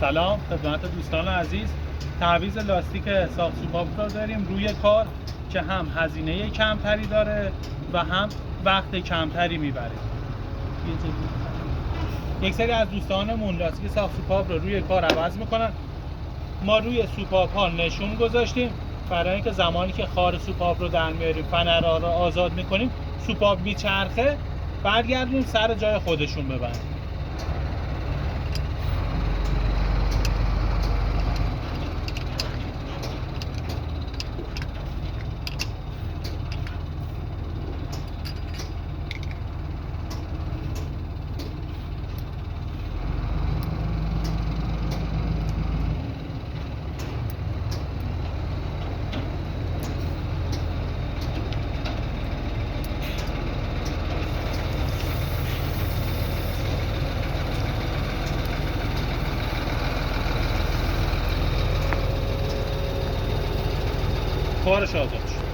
سلام خدمت دوستان عزیز. تعویض لاستیک ساخت سوپاپ رو داریم روی کار که هم هزینه کمتری داره و هم وقت کمتری میبره. یک سری از دوستانمون لاستیک ساخت سوپاپ رو روی کار عوض میکنن. ما روی سوپاپ ها نشون گذاشتیم برای اینکه زمانی که خار سوپاپ رو در میاریم، فنرها رو آزاد میکنیم، سوپاپ میچرخه، برگردونیم سر جای خودشون ببریم. کارش آزاد شد.